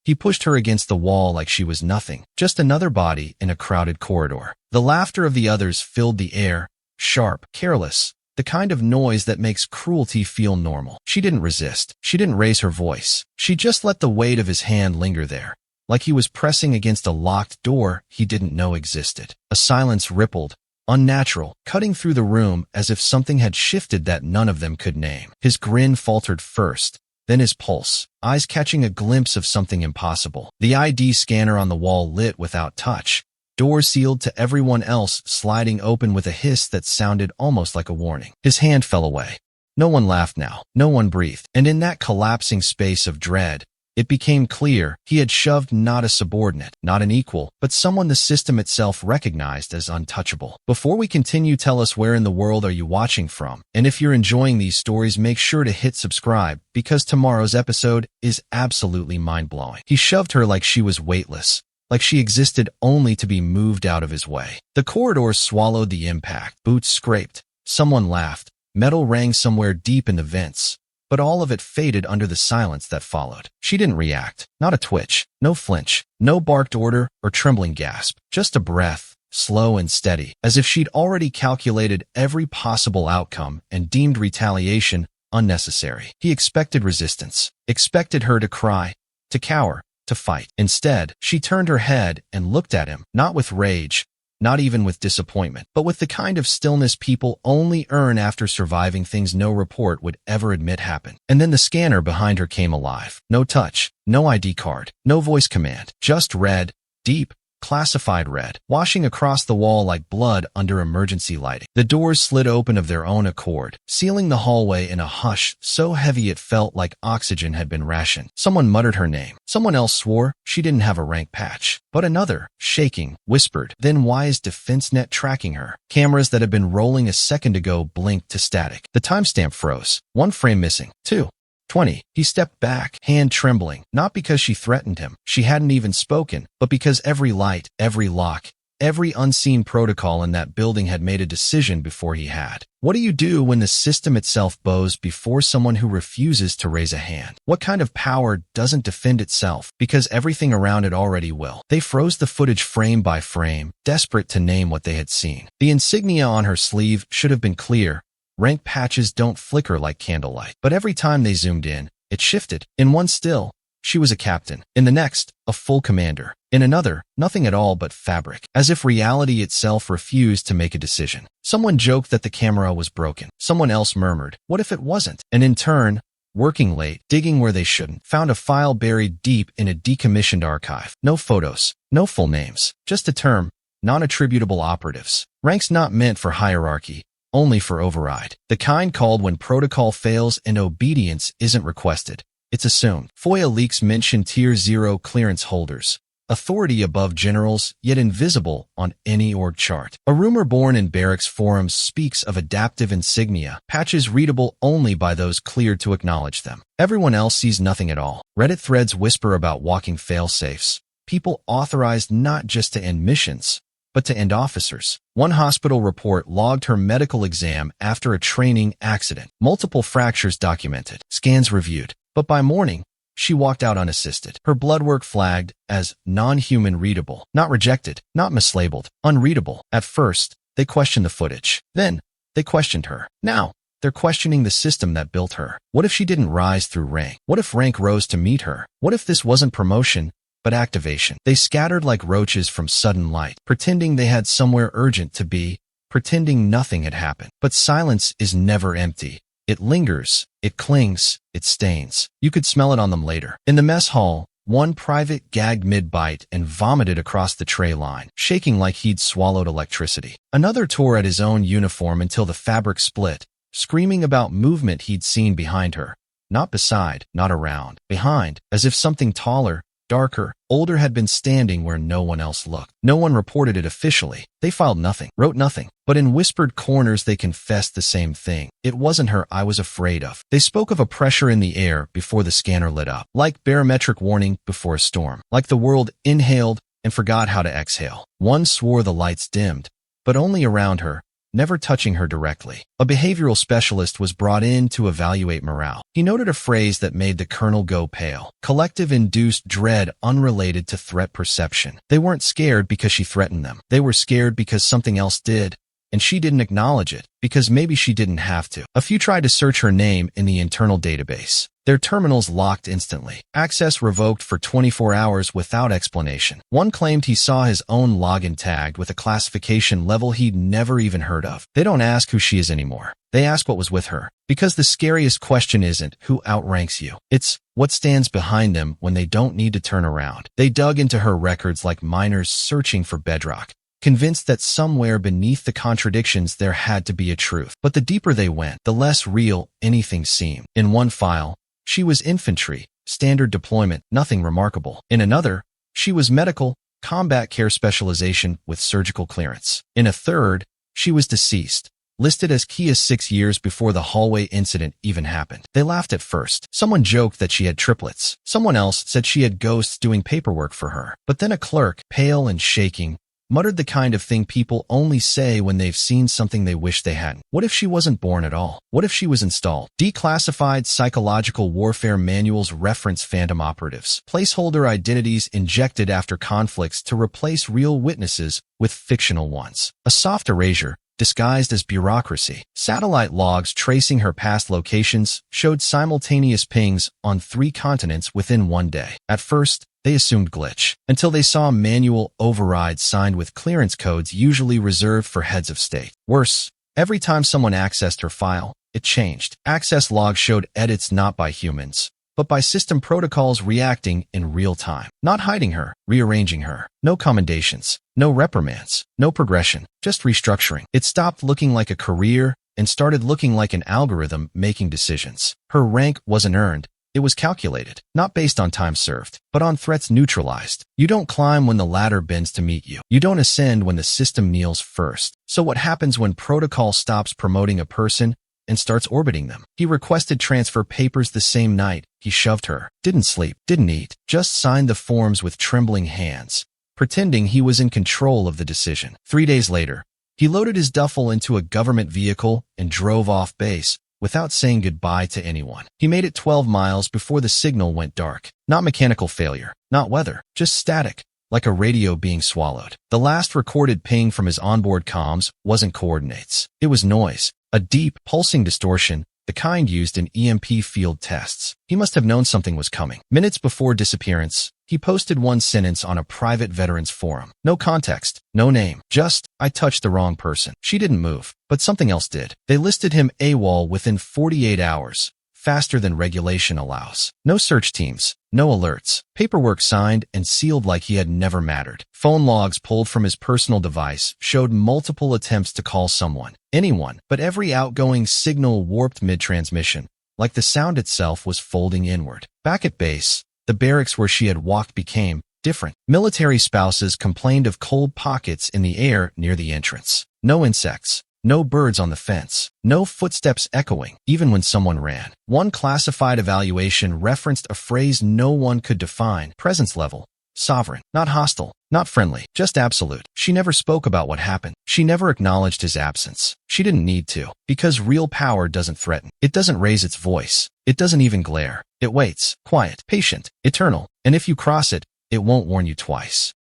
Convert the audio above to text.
He pushed her against the wall like she was nothing, just another body in a crowded corridor. The laughter of the others filled the air, sharp, careless, the kind of noise that makes cruelty feel normal. She didn't resist. She didn't raise her voice. She just let the weight of his hand linger there, like he was pressing against a locked door he didn't know existed. A silence rippled, unnatural, cutting through the room as if something had shifted that none of them could name. His grin faltered first, then his pulse, eyes catching a glimpse of something impossible. The ID scanner on the wall lit without touch, doors sealed to everyone else sliding open with a hiss that sounded almost like a warning. His hand fell away. No one laughed now. No one breathed. And in that collapsing space of dread, it became clear he had shoved not a subordinate, not an equal, but someone the system itself recognized as untouchable. Before we continue, tell us where in the world are you watching from? And if you're enjoying these stories, make sure to hit subscribe, because tomorrow's episode is absolutely mind-blowing. He shoved her like she was weightless, like she existed only to be moved out of his way. The corridor swallowed the impact. Boots scraped. Someone laughed. Metal rang somewhere deep in the vents. But all of it faded under the silence that followed. She didn't react. Not a twitch, no flinch, no barked order or trembling gasp. Just a breath, slow and steady, as if she'd already calculated every possible outcome and deemed retaliation unnecessary. He expected resistance, expected her to cry, to cower, to fight. Instead, she turned her head and looked at him, not with rage, not even with disappointment, but with the kind of stillness people only earn after surviving things no report would ever admit happened. And then the scanner behind her came alive. No touch, no ID card, no voice command, just red, deep, classified red, washing across the wall like blood under emergency lighting. The doors slid open of their own accord, sealing the hallway in a hush so heavy it felt like oxygen had been rationed. Someone muttered her name. Someone else swore she didn't have a rank patch. But another, shaking, whispered. Then why is Defense Net tracking her? Cameras that had been rolling a second ago blinked to static. The timestamp froze. One frame missing. 2:20. He stepped back, hand trembling, not because she threatened him. She hadn't even spoken, but because every light, every lock, every unseen protocol in that building had made a decision before he had. What do you do when the system itself bows before someone who refuses to raise a hand? What kind of power doesn't defend itself because everything around it already will? They froze the footage frame by frame, desperate to name what they had seen. The insignia on her sleeve should have been clear. Rank patches don't flicker like candlelight. But every time they zoomed in, it shifted. In one still, she was a captain. In the next, a full commander. In another, nothing at all but fabric, as if reality itself refused to make a decision. Someone joked that the camera was broken. Someone else murmured, what if it wasn't? And in turn, working late, digging where they shouldn't, found a file buried deep in a decommissioned archive. No photos, no full names, just a term, non-attributable operatives. Ranks not meant for hierarchy, only for override. The kind called when protocol fails and obedience isn't requested. It's assumed. FOIA leaks mention Tier 0 clearance holders, authority above generals, yet invisible on any org chart. A rumor born in barracks forums speaks of adaptive insignia, patches readable only by those cleared to acknowledge them. Everyone else sees nothing at all. Reddit threads whisper about walking fail-safes, people authorized not just to end missions, but to end officers. One hospital report logged her medical exam after a training accident. Multiple fractures documented, scans reviewed. But by morning, she walked out unassisted. Her blood work flagged as non-human readable, not rejected, not mislabeled, unreadable. At first, they questioned the footage. Then, they questioned her. Now, they're questioning the system that built her. What if she didn't rise through rank? What if rank rose to meet her? What if this wasn't promotion, but activation? They scattered like roaches from sudden light, pretending they had somewhere urgent to be, pretending nothing had happened. But silence is never empty. It lingers, it clings, it stains. You could smell it on them later. In the mess hall, one private gagged mid-bite and vomited across the tray line, shaking like he'd swallowed electricity. Another tore at his own uniform until the fabric split, screaming about movement he'd seen behind her. Not beside, not around, behind, as if something taller, darker, older had been standing where no one else looked. No one reported it officially. They filed nothing, wrote nothing. But in whispered corners they confessed the same thing. It wasn't her I was afraid of. They spoke of a pressure in the air before the scanner lit up. Like barometric warning before a storm. Like the world inhaled and forgot how to exhale. One swore the lights dimmed, but only around her, never touching her directly. A behavioral specialist was brought in to evaluate morale. He noted a phrase that made the colonel go pale. Collective-induced dread unrelated to threat perception. They weren't scared because she threatened them. They were scared because something else did, and she didn't acknowledge it, because maybe she didn't have to. A few tried to search her name in the internal database. Their terminals locked instantly. Access revoked for 24 hours without explanation. One claimed he saw his own login tagged with a classification level he'd never even heard of. They don't ask who she is anymore. They ask what was with her. Because the scariest question isn't who outranks you. It's what stands behind them when they don't need to turn around. They dug into her records like miners searching for bedrock, convinced that somewhere beneath the contradictions there had to be a truth. But the deeper they went, the less real anything seemed. In one file, she was infantry, standard deployment, nothing remarkable. In another, she was medical, combat care specialization with surgical clearance. In a third, she was deceased, listed as Kia 6 years before the hallway incident even happened. They laughed at first. Someone joked that she had triplets. Someone else said she had ghosts doing paperwork for her. But then a clerk, pale and shaking, muttered the kind of thing people only say when they've seen something they wish they hadn't. What if she wasn't born at all? What if she was installed? Declassified psychological warfare manuals reference phantom operatives. Placeholder identities injected after conflicts to replace real witnesses with fictional ones. A soft erasure disguised as bureaucracy. Satellite logs tracing her past locations showed simultaneous pings on 3 continents within 1 day. At first, they assumed glitch, until they saw manual overrides signed with clearance codes usually reserved for heads of state. Worse, every time someone accessed her file, it changed. Access logs showed edits not by humans, but by system protocols reacting in real time. Not hiding her, rearranging her. No commendations, no reprimands, no progression, just restructuring. It stopped looking like a career and started looking like an algorithm making decisions. Her rank wasn't earned. It was calculated, not based on time served, but on threats neutralized. You don't climb when the ladder bends to meet you. You don't ascend when the system kneels first. So what happens when protocol stops promoting a person and starts orbiting them? He requested transfer papers the same night. He shoved her. Didn't sleep, didn't eat, just signed the forms with trembling hands, pretending he was in control of the decision. 3 days later, he loaded his duffel into a government vehicle and drove off base, without saying goodbye to anyone. He made it 12 miles before the signal went dark. Not mechanical failure, not weather, just static, like a radio being swallowed. The last recorded ping from his onboard comms wasn't coordinates. It was noise, a deep, pulsing distortion, the kind used in EMP field tests. He must have known something was coming. Minutes before disappearance, he posted one sentence on a private veterans forum. No context, no name, just, I touched the wrong person. She didn't move, but something else did. They listed him AWOL within 48 hours, faster than regulation allows. No search teams, no alerts. Paperwork signed and sealed like he had never mattered. Phone logs pulled from his personal device showed multiple attempts to call someone, anyone, but every outgoing signal warped mid-transmission, like the sound itself was folding inward. Back at base, the barracks where she had walked became different. Military spouses complained of cold pockets in the air near the entrance. No insects, no birds on the fence, no footsteps echoing, even when someone ran. One classified evaluation referenced a phrase no one could define: presence level, sovereign, not hostile, not friendly, just absolute. She never spoke about what happened. She never acknowledged his absence. She didn't need to, because real power doesn't threaten. It doesn't raise its voice. It doesn't even glare. It waits, quiet, patient, eternal, and if you cross it, it won't warn you twice.